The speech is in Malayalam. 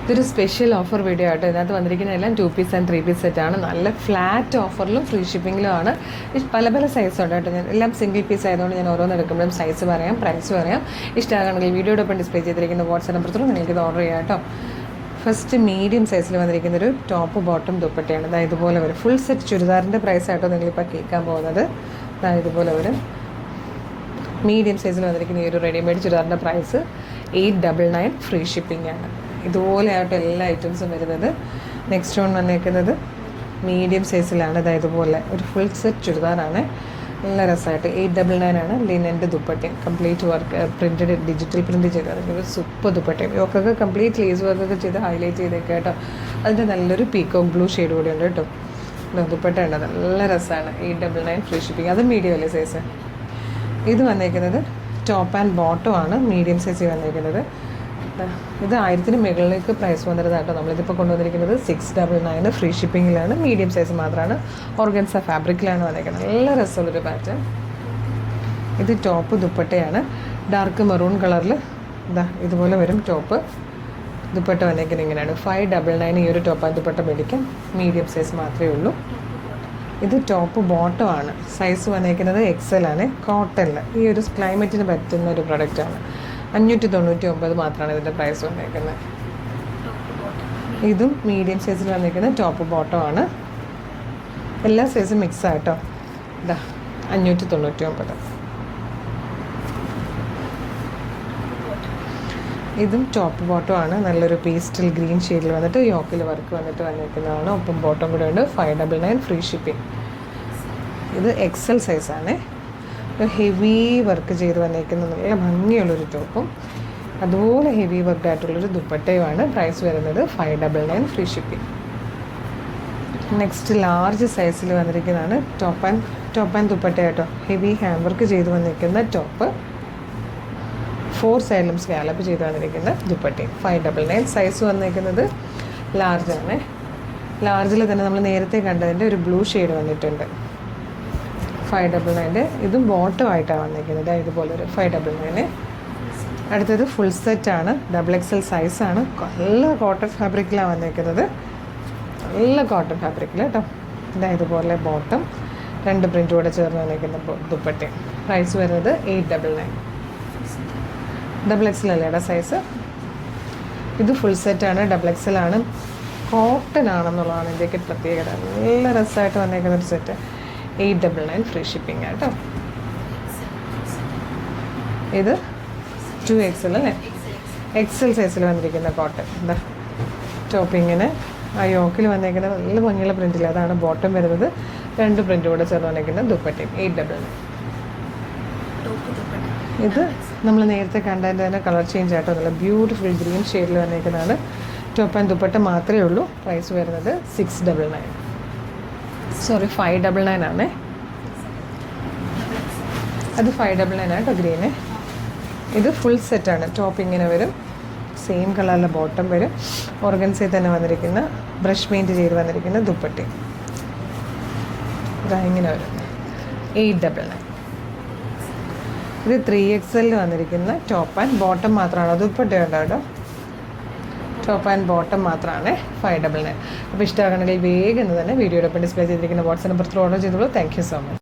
ഇതൊരു സ്പെഷ്യൽ ഓഫർ വീഡിയോ ആയിട്ട് ഇതിനകത്ത് വന്നിരിക്കുന്ന എല്ലാം 2 പീസ് ആൻഡ് 3 പീസ് സെറ്റാണ്. നല്ല ഫ്ലാറ്റ് ഓഫറിലും ഫ്രീ ഷിപ്പിങ്ങിലുമാണ്. പല പല സൈസ് ഉണ്ട് കേട്ടോ. ഞാൻ എല്ലാം സിംഗിൾ പീസ് ആയതുകൊണ്ട് ഞാൻ ഓരോന്ന് എടുക്കുമ്പോഴും സൈസ് പറയാം, പ്രൈസ് പറയാം. ഇഷ്ടമാണെങ്കിൽ വീഡിയോടൊപ്പം ഡിസ്പ്ലേ ചെയ്തിരിക്കുന്ന വാട്സ്ആപ്പ് നമ്പറിൽ നിങ്ങൾക്ക് ഇത് ഓർഡർ ചെയ്യാം കേട്ടോ. ഫസ്റ്റ് മീഡിയം സൈസിൽ വന്നിരിക്കുന്നൊരു ടോപ്പ് ബോട്ടം ദുപ്പട്ടയാണ്. അതായത് ഇതുപോലെ വരും. ഫുൾ സെറ്റ് ചുരിദാറിൻ്റെ പ്രൈസ് ആയിട്ടോ നിങ്ങളിപ്പോൾ കേൾക്കാൻ പോകുന്നത്. അതായത് ഇതുപോലെ വരും. മീഡിയം സൈസിൽ വന്നിരിക്കുന്ന ഈ ഒരു റെഡിമെയ്ഡ് ചുരിദാറിൻ്റെ പ്രൈസ് 899 ഫ്രീ ഷിപ്പിംഗ് ആണ്. ഇതുപോലെ ആയിട്ട് എല്ലാ ഐറ്റംസും വരുന്നത്. നെക്സ്റ്റ് വൺ വന്നേക്കുന്നത് മീഡിയം സൈസിലാണ്. അതായത് ഇതുപോലെ ഒരു ഫുൾ സെറ്റ് ചുരിദാറാണ്. നല്ല രസമായിട്ട് 899 ആണ്. ലിനൻ്റെ ദുപ്പട്ടയും complete work printed digital print ചെയ്തത് സൂപ്പർ ദുപ്പട്ടയും. ഇവക്കൊക്കെ കംപ്ലീറ്റ് ലേസ് വർക്കൊക്കെ ചെയ്ത് ഹൈലൈറ്റ് ചെയ്തേക്കാം കേട്ടോ. അതിൻ്റെ നല്ലൊരു പീക്കോക്ക് ബ്ലൂ ഷെയ്ഡ് കൂടി ഉണ്ട് കേട്ടോ. ദുപ്പട്ട ഉണ്ട്, നല്ല രസമാണ്. 899 ഫ്രീ ഷിപ്പിംഗ്. അത് മീഡിയം അല്ലേ സൈസ്. ഇത് വന്നേക്കുന്നത് ടോപ്പ് ആൻഡ് ബോട്ടം ആണ്. മീഡിയം സൈസിൽ വന്നേക്കുന്നത്. ഇത് 1000-ന് മുകളിലേക്ക് പ്രൈസ് വന്നിരുന്നത് കേട്ടോ. നമ്മളിതിപ്പോൾ കൊണ്ടുവന്നിരിക്കുന്നത് 699 ഫ്രീ ഷിപ്പിങ്ങിലാണ്. മീഡിയം സൈസ് മാത്രമാണ്. ഓർഗൻസ ഫാബ്രിക്കിലാണ് വന്നേക്കുന്നത്. നല്ല രസമുള്ളൊരു പാറ്റേൺ. ഇത് ടോപ്പ് ദുപ്പട്ടയാണ്. ഡാർക്ക് മെറൂൺ കളറിൽ ഇതുപോലെ വരും ടോപ്പ്. ദുപ്പട്ട വന്നേക്കുന്നത് ഇങ്ങനെയാണ്. 599 ഈ ഒരു ടോപ്പ് ആൻഡ് ദുപ്പട്ട മേടിക്കാം. മീഡിയം സൈസ് മാത്രമേ ഉള്ളൂ. ഇത് ടോപ്പ് ബോട്ടം ആണ്. സൈസ് വന്നേക്കുന്നത് XL ആണ്. കോട്ടണിൽ ഈ ഒരു ക്ലൈമറ്റിന് പറ്റുന്ന ഒരു പ്രൊഡക്റ്റാണ്. 599 മാത്രമാണ് ഇതിൻ്റെ പ്രൈസ് വന്നേക്കുന്നത്. ഇതും മീഡിയം സൈസിൽ വന്നേക്കുന്ന ടോപ്പ് ബോട്ടം ആണ്. എല്ലാ സൈസും മിക്സ് ആയിട്ടോ. 599. ഇതും ടോപ്പ് ബോട്ടം ആണ്. നല്ലൊരു പേസ്റ്റൽ ഗ്രീൻ ഷെയ്ഡിൽ വന്നിട്ട് യോക്കിൽ വർക്ക് വന്നിട്ട് വന്നിരിക്കുന്നതാണ്. ഒപ്പം ബോട്ടം കൂടെ ഉണ്ട്. 599 ഫ്രീ ഷിപ്പിംഗ്. ഇത് XL സൈസാണ്. ഹെവി വർക്ക് ചെയ്ത് വന്നിരിക്കുന്ന നല്ല ഭംഗിയുള്ളൊരു ടോപ്പും അതുപോലെ ഹെവി വർക്ക് ആയിട്ടുള്ളൊരു ദുപ്പട്ടയുമാണ്. പ്രൈസ് വരുന്നത് 599 ഫ്രീ ഷിപ്പിംഗ്. നെക്സ്റ്റ് ലാർജ് സൈസിൽ വന്നിരിക്കുന്നതാണ് ടോപ്പ് ആൻഡ് ദുപ്പട്ട കേട്ടോ. ഹെവി ഹാൻഡ് വർക്ക് ചെയ്ത് വന്നിരിക്കുന്ന ടോപ്പ്, 4 സൈഡിലും സ്കാലപ്പ് ചെയ്ത് വന്നിരിക്കുന്ന ദുപ്പട്ടയും. 599. സൈസ് വന്നിരിക്കുന്നത് ലാർജാണ്. ലാർജിൽ തന്നെ നമ്മൾ നേരത്തെ കണ്ടതിൻ്റെ ഒരു ബ്ലൂ ഷെയ്ഡ് വന്നിട്ടുണ്ട്. 599. ഇതും ബോട്ടമായിട്ടാണ് വന്നിരിക്കുന്നത്. ഇതുപോലൊരു 599. അടുത്തത് ഫുൾ സെറ്റാണ്. XXL സൈസാണ്. നല്ല കോട്ടൺ ഫാബ്രിക്കിലാണ് വന്നിരിക്കുന്നത്. നല്ല കോട്ടൺ ഫാബ്രിക്കിൽ കേട്ടോ. ഇതുപോലെ ബോട്ടം 2 പ്രിൻ്റ് കൂടെ ചേർന്ന് വന്നിരിക്കുന്ന ദുപ്പട്ടയും. പ്രൈസ് വരുന്നത് 899. XXL അല്ലേടാ സൈസ്. ഇത് ഫുൾ സെറ്റാണ്. XXL ആണ്. കോട്ടൺ ആണെന്നുള്ളതാണ് ഇതിൻ്റെയൊക്കെ പ്രത്യേകത. നല്ല രസമായിട്ട് വന്നിരിക്കുന്ന ഒരു സെറ്റ്. 899 ഫ്രീ ഷിപ്പിംഗ് ആട്ടോ. ഇത് 2XL അല്ലേ. XL സൈസിൽ വന്നിരിക്കുന്ന കോട്ടൺ. ടോപ്പിങ്ങിന് ആ യോക്കിൽ വന്നിരിക്കുന്ന നല്ല ഭംഗിയുള്ള പ്രിൻറ്റിൽ അതാണ് ബോട്ടം വരുന്നത്. 2 പ്രിൻ്റ് കൂടെ ചേർന്ന് വന്നിരിക്കുന്ന ദുപ്പട്ടയും. 899. ഇത് നമ്മൾ നേരത്തെ കണ്ടതിൻ്റെ തന്നെ കളർ ചേഞ്ച് ആയിട്ടോ. നല്ല ബ്യൂട്ടിഫുൾ ഗ്രീൻ ഷെയ്ഡിൽ വന്നിരിക്കുന്നതാണ്. ടോപ്പ് ആൻഡ് ദുപ്പട്ട മാത്രമേ ഉള്ളൂ. പ്രൈസ് വരുന്നത് 699. 599 ആണ്. അത് 599 ആണ് കേട്ടോ. ഗ്രീന്. ഇത് ഫുൾ സെറ്റാണ്. ടോപ്പ് ഇങ്ങനെ വരും. സെയിം കളറിലെ ബോട്ടം വരും. ഓർഗൻസയിൽ തന്നെ വന്നിരിക്കുന്ന ബ്രഷ് പെയിൻറ്റ് ചെയ്ത് വന്നിരിക്കുന്ന ദുപ്പട്ടി. ഇങ്ങനെ വരും. 899. ഇത് 3XL വന്നിരിക്കുന്ന ടോപ്പ് ആൻഡ് ബോട്ടം മാത്രമാണ്. ദുപ്പട്ട ഉണ്ടോ കേട്ടോ. ടോപ്പ് ആൻഡ് ബോട്ടം മാത്രമാണ്. 599. അപ്പോൾ ഇഷ്ടമാകണമെങ്കിൽ വേഗം തന്നെ വീഡിയോടൊപ്പം ഡിസ്പ്ലേ ചെയ്തിരിക്കുന്ന വാട്സ്ആപ്പ് നമ്പറിൽ ഓർഡർ ചെയ്തോളൂ. Thank you so much.